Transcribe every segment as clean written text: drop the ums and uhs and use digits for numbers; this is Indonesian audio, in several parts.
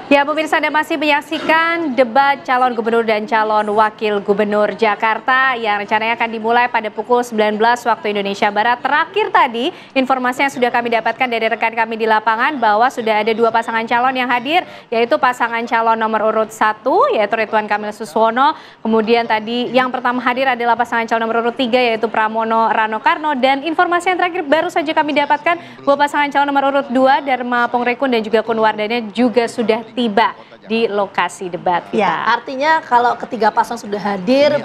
Ya, pemirsa, Anda masih menyaksikan debat calon gubernur dan calon wakil gubernur Jakarta yang rencananya akan dimulai pada pukul 19 waktu Indonesia Barat. Terakhir tadi, informasi yang sudah kami dapatkan dari rekan kami di lapangan bahwa sudah ada dua pasangan calon yang hadir, yaitu pasangan calon nomor urut 1, yaitu Ridwan Kamil Suswono. Kemudian tadi yang pertama hadir adalah pasangan calon nomor urut 3, yaitu Pramono Rano Karno. Dan informasi yang terakhir baru saja kami dapatkan bahwa pasangan calon nomor urut 2, Dharma Pongrekun dan juga Kun Wardana juga sudah tiba di lokasi debat kita. Ya, artinya kalau ketiga pasang sudah hadir,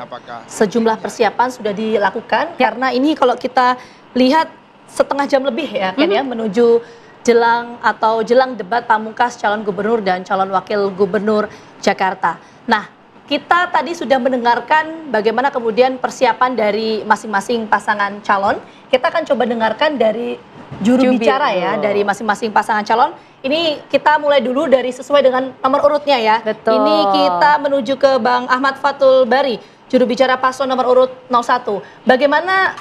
sejumlah persiapan sudah dilakukan. Karena ini kalau kita lihat setengah jam lebih ya, Ken, ya, menuju jelang debat pamungkas calon gubernur dan calon wakil gubernur Jakarta. Nah, kita tadi sudah mendengarkan bagaimana kemudian persiapan dari masing-masing pasangan calon. Kita akan coba dengarkan dari juru bicara ya, dari masing-masing pasangan calon. Ini kita mulai dulu dari sesuai dengan nomor urutnya ya. Betul. Ini kita menuju ke Bang Ahmad Fathul Bari, juru bicara paslon nomor urut 01. Bagaimana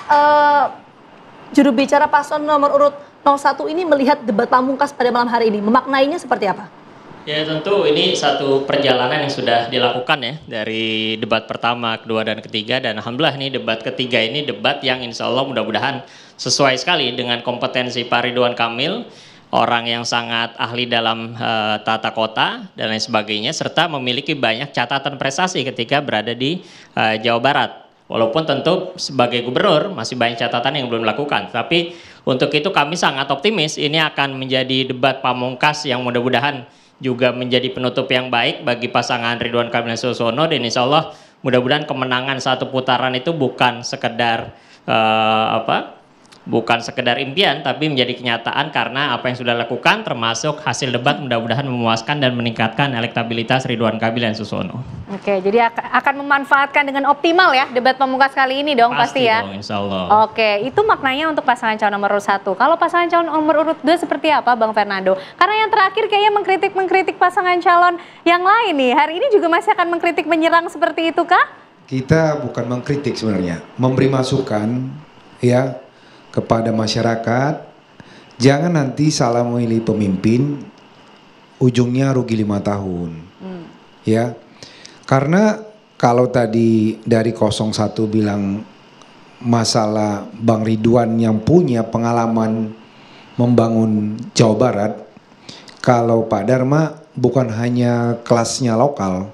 juru bicara paslon nomor urut 01 ini melihat debat pamungkas pada malam hari ini? Memaknainya seperti apa? Ya, tentu ini satu perjalanan yang sudah dilakukan ya, dari debat pertama, kedua, dan ketiga. Dan alhamdulillah ini debat ketiga ini debat yang insya Allah mudah-mudahan sesuai sekali dengan kompetensi Pak Ridwan Kamil, orang yang sangat ahli dalam tata kota dan lain sebagainya, serta memiliki banyak catatan prestasi ketika berada di Jawa Barat. Walaupun tentu sebagai gubernur masih banyak catatan yang belum dilakukan. Tapi untuk itu kami sangat optimis ini akan menjadi debat pamungkas yang mudah-mudahan juga menjadi penutup yang baik bagi pasangan Ridwan Kamil Suswono, dan insya Allah mudah-mudahan kemenangan satu putaran itu bukan sekedar bukan sekedar impian, tapi menjadi kenyataan karena apa yang sudah dilakukan, termasuk hasil debat mudah-mudahan memuaskan dan meningkatkan elektabilitas Ridwan Kamil dan Suswono. Oke, jadi akan memanfaatkan dengan optimal ya debat pamungkas kali ini dong pasti ya. Dong, insya Allah. Oke, itu maknanya untuk pasangan calon nomor urut 1. Kalau pasangan calon nomor urut 2 seperti apa, Bang Fernando? Karena yang terakhir kayaknya mengkritik pasangan calon yang lain nih. Hari ini juga masih akan mengkritik menyerang seperti itu kah? Kita bukan mengkritik sebenarnya, memberi masukan ya kepada masyarakat. Jangan nanti salah memilih pemimpin, ujungnya rugi 5 tahun. Ya. Karena kalau tadi dari 01 bilang masalah Bang Ridwan yang punya pengalaman membangun Jawa Barat, kalau Pak Dharma bukan hanya kelasnya lokal,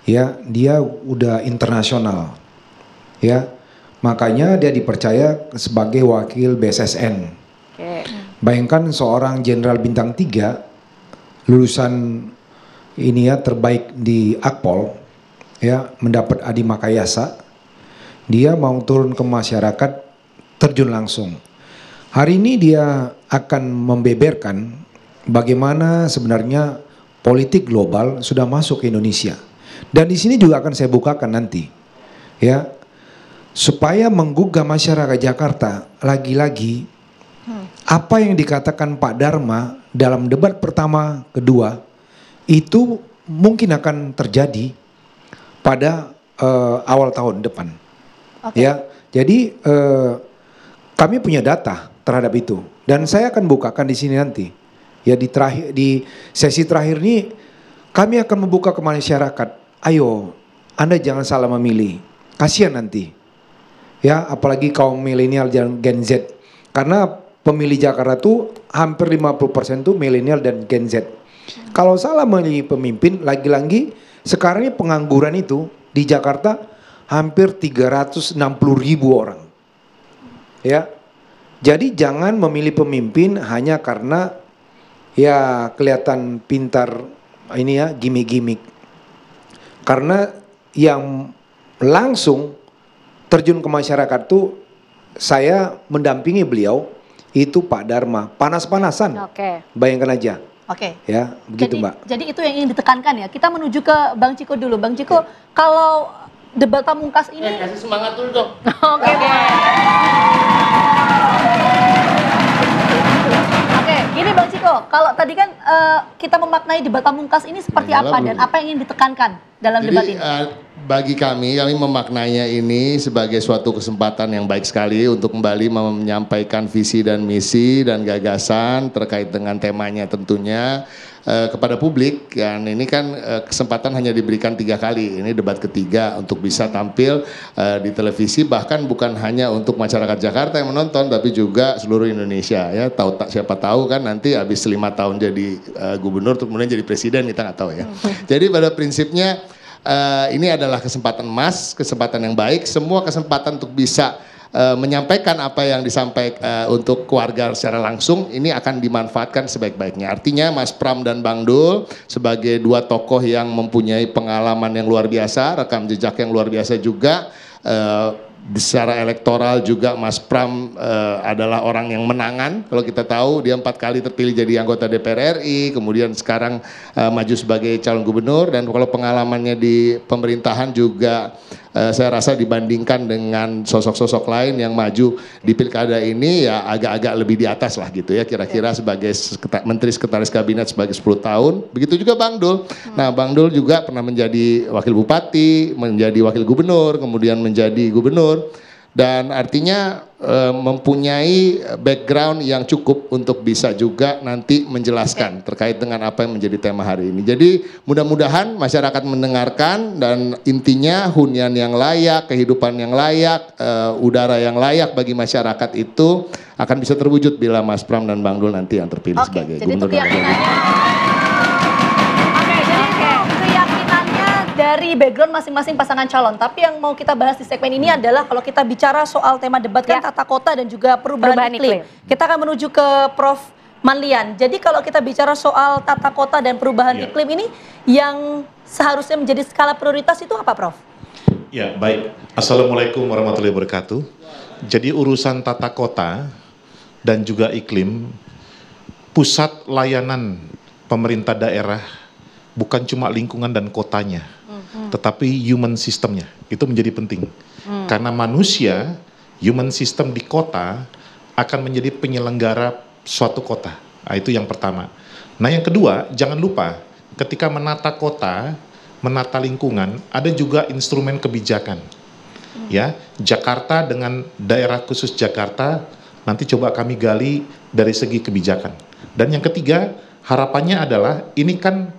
ya, dia udah internasional. Ya. Makanya dia dipercaya sebagai wakil BSSN. Bayangkan seorang jenderal bintang 3, lulusan ini ya terbaik di Akpol, ya, mendapat Adi Makayasa, dia mau turun ke masyarakat, terjun langsung. Hari ini dia akan membeberkan bagaimana sebenarnya politik global sudah masuk ke Indonesia. Dan di sini juga akan saya bukakan nanti, ya, supaya menggugah masyarakat Jakarta. Lagi-lagi apa yang dikatakan Pak Dharma dalam debat pertama, kedua, itu mungkin akan terjadi pada awal tahun depan. Ya, jadi kami punya data terhadap itu, dan saya akan bukakan di sini nanti. Ya, di sesi terakhir ini kami akan membuka ke masyarakat. Ayo, Anda jangan salah memilih, kasihan nanti. Ya, apalagi kaum milenial dan Gen Z. Karena pemilih Jakarta tuh hampir 50% tuh milenial dan Gen Z. Kalau salah memilih pemimpin, lagi-lagi sekarang ini pengangguran itu di Jakarta hampir 360.000 orang. Ya. Jadi jangan memilih pemimpin hanya karena ya kelihatan pintar ini ya, gimmick-gimmick. Karena yang langsung terjun ke masyarakat tuh saya mendampingi beliau itu Pak Dharma, panas-panasan. Bayangkan aja. Ya, begitu Mbak. Jadi itu yang ingin ditekankan ya. Kita menuju ke Bang Ciko dulu. Bang Ciko, kalau debat pamungkas ini kasih semangat dulu dong. Oke. Gini Bang Ciko, kalau tadi kan kita memaknai debat pamungkas ini seperti apa dan apa yang ingin ditekankan dalam debat ini? Bagi kami memaknainya ini sebagai suatu kesempatan yang baik sekali untuk kembali menyampaikan visi dan misi dan gagasan terkait dengan temanya tentunya kepada publik. Dan ini kan kesempatan hanya diberikan 3 kali, ini debat ketiga untuk bisa tampil di televisi, bahkan bukan hanya untuk masyarakat Jakarta yang menonton, tapi juga seluruh Indonesia ya. Siapa tahu kan nanti habis 5 tahun jadi gubernur, kemudian jadi presiden, kita nggak tahu ya. Jadi pada prinsipnya ini adalah kesempatan emas, kesempatan yang baik, semua kesempatan untuk bisa menyampaikan apa yang disampaikan untuk keluarga secara langsung ini akan dimanfaatkan sebaik-baiknya. Artinya Mas Pram dan Bang Dul sebagai 2 tokoh yang mempunyai pengalaman yang luar biasa, rekam jejak yang luar biasa juga. Secara elektoral juga Mas Pram adalah orang yang menangan. Kalau kita tahu dia 4 kali terpilih jadi anggota DPR RI, kemudian sekarang maju sebagai calon gubernur, dan kalau pengalamannya di pemerintahan juga saya rasa dibandingkan dengan sosok-sosok lain yang maju di pilkada ini ya agak-agak lebih di atas lah gitu ya, kira-kira sebagai Menteri Sekretaris Kabinet sebagai 10 tahun. Begitu juga Bang Dul. Nah, Bang Dul juga pernah menjadi wakil bupati, menjadi wakil gubernur, kemudian menjadi gubernur, dan artinya mempunyai background yang cukup untuk bisa juga nanti menjelaskan terkait dengan apa yang menjadi tema hari ini. Jadi mudah-mudahan masyarakat mendengarkan, dan intinya hunian yang layak, kehidupan yang layak, udara yang layak bagi masyarakat itu akan bisa terwujud bila Mas Pram dan Bang Dul nanti yang terpilih sebagai gubernur dan wakil gubernur. Dari background masing-masing pasangan calon, tapi yang mau kita bahas di segmen ini adalah kalau kita bicara soal tema debat kan tata kota dan juga perubahan iklim. Kita akan menuju ke Prof. Manlian. Jadi kalau kita bicara soal tata kota dan perubahan iklim ini, yang seharusnya menjadi skala prioritas itu apa, Prof? Ya, baik. Assalamualaikum warahmatullahi wabarakatuh. Jadi urusan tata kota dan juga iklim, pusat layanan pemerintah daerah bukan cuma lingkungan dan kotanya, tetapi human systemnya itu menjadi penting. Karena manusia, human system di kota akan menjadi penyelenggara suatu kota. Nah, itu yang pertama. Nah, yang kedua, jangan lupa ketika menata kota, menata lingkungan, ada juga instrumen kebijakan. Ya, Jakarta dengan daerah khusus Jakarta nanti coba kami gali dari segi kebijakan. Dan yang ketiga, harapannya adalah ini kan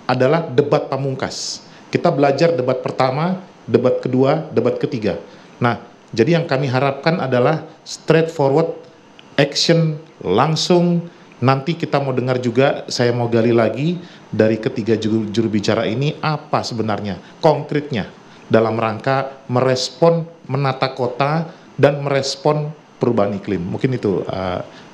adalah debat pamungkas. Kita belajar debat pertama, debat kedua, debat ketiga. Nah, jadi yang kami harapkan adalah straightforward action langsung. Nanti kita mau dengar juga, saya mau gali lagi dari ketiga juru bicara ini apa sebenarnya konkretnya dalam rangka merespon menata kota dan merespon perubahan iklim. Mungkin itu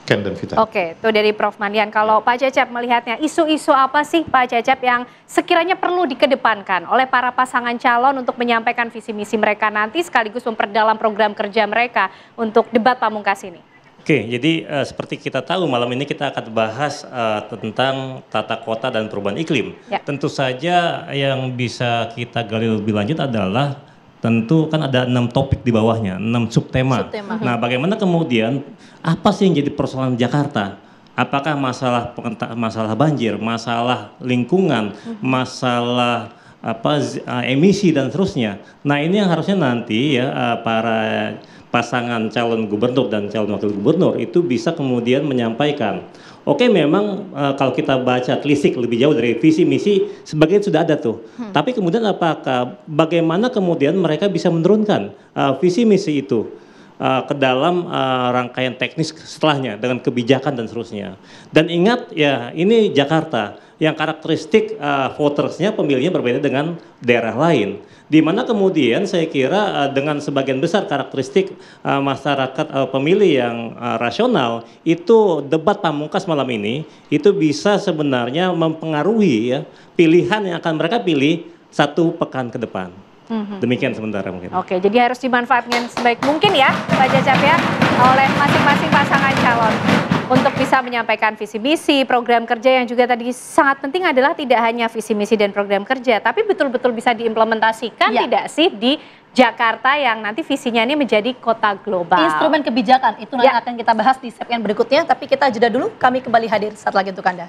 Ken dan Vita. Oke, itu dari Prof. Manlian. Kalau Pak Cecep melihatnya, isu-isu apa sih Pak Cecep yang sekiranya perlu dikedepankan oleh para pasangan calon untuk menyampaikan visi misi mereka nanti sekaligus memperdalam program kerja mereka untuk debat pamungkas ini? Oke, jadi seperti kita tahu malam ini kita akan bahas tentang tata kota dan perubahan iklim. Ya. Tentu saja yang bisa kita gali lebih lanjut adalah tentu kan ada 6 topik di bawahnya, 6 subtema. Nah, bagaimana kemudian apa sih yang jadi persoalan Jakarta? Apakah masalah banjir, masalah lingkungan, masalah emisi dan seterusnya. Nah, ini yang harusnya nanti ya para pasangan calon gubernur dan calon wakil gubernur itu bisa kemudian menyampaikan. Oke, memang kalau kita baca telisik lebih jauh dari visi misi sebagian sudah ada tuh. Tapi kemudian bagaimana kemudian mereka bisa menurunkan visi misi itu ke dalam rangkaian teknis setelahnya dengan kebijakan dan seterusnya. Dan ingat ya, ini Jakarta yang karakteristik votersnya, pemilihnya berbeda dengan daerah lain. Di mana kemudian saya kira dengan sebagian besar karakteristik masyarakat pemilih yang rasional, itu debat pamungkas malam ini itu bisa sebenarnya mempengaruhi ya pilihan yang akan mereka pilih 1 pekan ke depan. Demikian sementara mungkin. Oke, jadi harus dimanfaatkan sebaik mungkin ya Pak Cecep ya oleh masing-masing pasangan calon untuk bisa menyampaikan visi misi, program kerja yang juga tadi sangat penting adalah tidak hanya visi misi dan program kerja, tapi betul-betul bisa diimplementasikan tidak sih di Jakarta yang nanti visinya ini menjadi kota global. Instrumen kebijakan itu nanti akan kita bahas di segmen berikutnya, tapi kita jeda dulu, kami kembali hadir saat lagi untuk Anda.